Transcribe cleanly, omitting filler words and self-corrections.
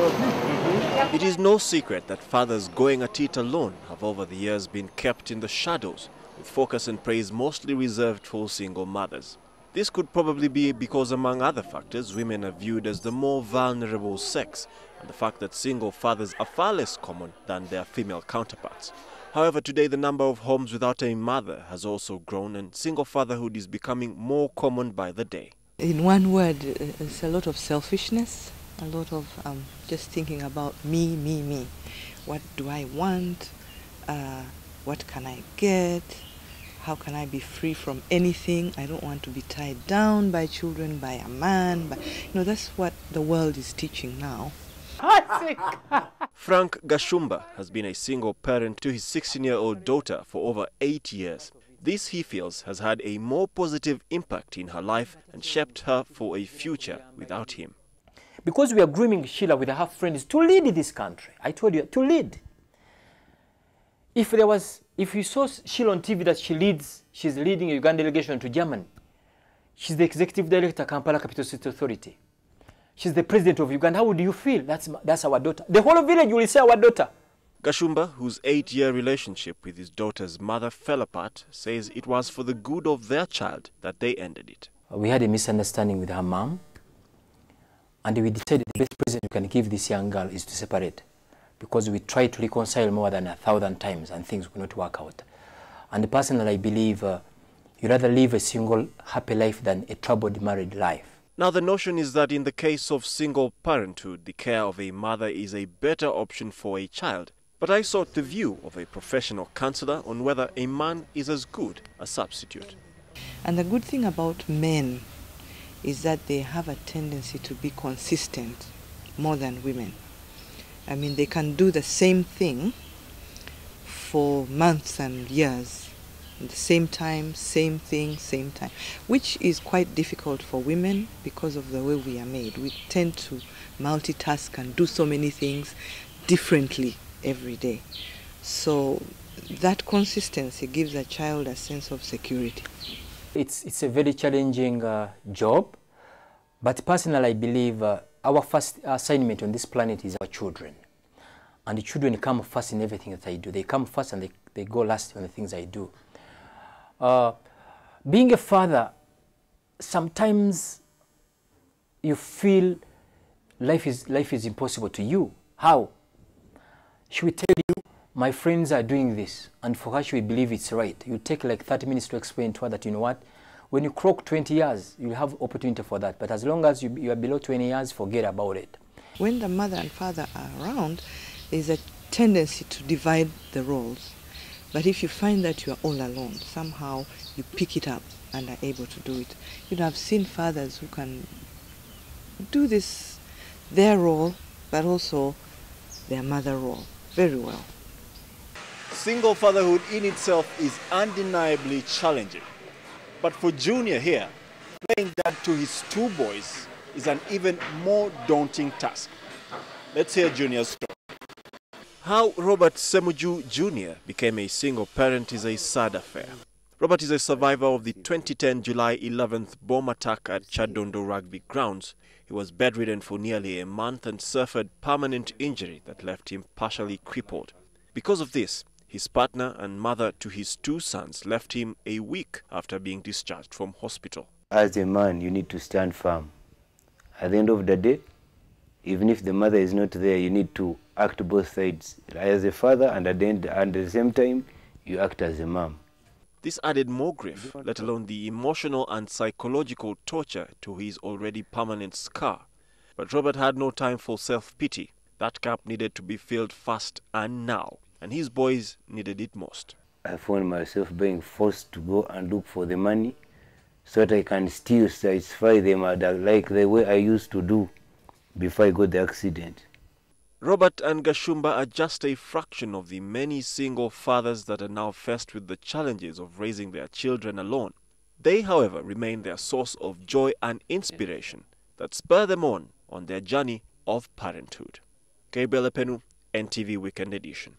It is no secret that fathers going at it alone have over the years been kept in the shadows, with focus and praise mostly reserved for single mothers. This could probably be because, among other factors, women are viewed as the more vulnerable sex, and the fact that single fathers are far less common than their female counterparts. However, today the number of homes without a mother has also grown, and single fatherhood is becoming more common by the day. In one word, it's a lot of selfishness, a lot of just thinking about me, me, me. What do I want? What can I get? How can I be free from anything? I don't want to be tied down by children, by a man. That's what the world is teaching now. Frank Gashumba has been a single parent to his 16-year-old daughter for over 8 years. This, he feels, has had a more positive impact in her life and shaped her for a future without him. Because we are grooming Sheila with her friends to lead this country. I told you, to lead. If you saw Sheila on TV that she's leading a Uganda delegation to Germany. She's the executive director, Kampala Capital City Authority. She's the president of Uganda. How would you feel? That's our daughter. The whole village will say our daughter. Gashumba, whose 8-year relationship with his daughter's mother fell apart, says it was for the good of their child that they ended it. We had a misunderstanding with her mom, and we decided the best present we can give this young girl is to separate, because we tried to reconcile more than 1,000 times and things could not work out. And personally, I believe you'd rather live a single happy life than a troubled married life. Now, the notion is that in the case of single parenthood, the care of a mother is a better option for a child. But I sought the view of a professional counselor on whether a man is as good a substitute. And the good thing about men is that they have a tendency to be consistent more than women. I mean, they can do the same thing for months and years, at the same time, same thing, same time, which is quite difficult for women because of the way we are made. We tend to multitask and do so many things differently every day. So that consistency gives a child a sense of security. It's a very challenging job, but personally I believe our first assignment on this planet is our children. And the children come first in everything that I do. They come first and they go last on the things I do. Being a father, sometimes you feel life is impossible to you. How? She will tell you, my friends are doing this, and for her she will believe it's right. You take like 30 minutes to explain to her that, you know what, when you clock 20 years, you'll have opportunity for that. But as long as you are below 20 years, forget about it. When the mother and father are around, there's a tendency to divide the roles. But if you find that you are all alone, somehow you pick it up and are able to do it. I've seen fathers who can do this, their role, but also their mother role, very well. Single fatherhood in itself is undeniably challenging. But for Junior here, playing dad to his 2 boys is an even more daunting task. Let's hear Junior's story. How Robert Semuju Jr. became a single parent is a sad affair. Robert is a survivor of the 2010 July 11th bomb attack at Chadondo Rugby Grounds. He was bedridden for nearly a month and suffered permanent injury that left him partially crippled. Because of this, his partner and mother to his 2 sons left him a week after being discharged from hospital. As a man, you need to stand firm. At the end of the day, even if the mother is not there, you need to act both sides. As a father, and at the same time, you act as a mom. This added more grief, let alone the emotional and psychological torture to his already permanent scar. But Robert had no time for self-pity. That gap needed to be filled fast and now, and his boys needed it most. I found myself being forced to go and look for the money so that I can still satisfy them like the way I used to do before I got the accident. Robert and Gashumba are just a fraction of the many single fathers that are now faced with the challenges of raising their children alone. They, however, remain their source of joy and inspiration that spur them on their journey of parenthood. Gabriel Epenu, NTV Weekend Edition.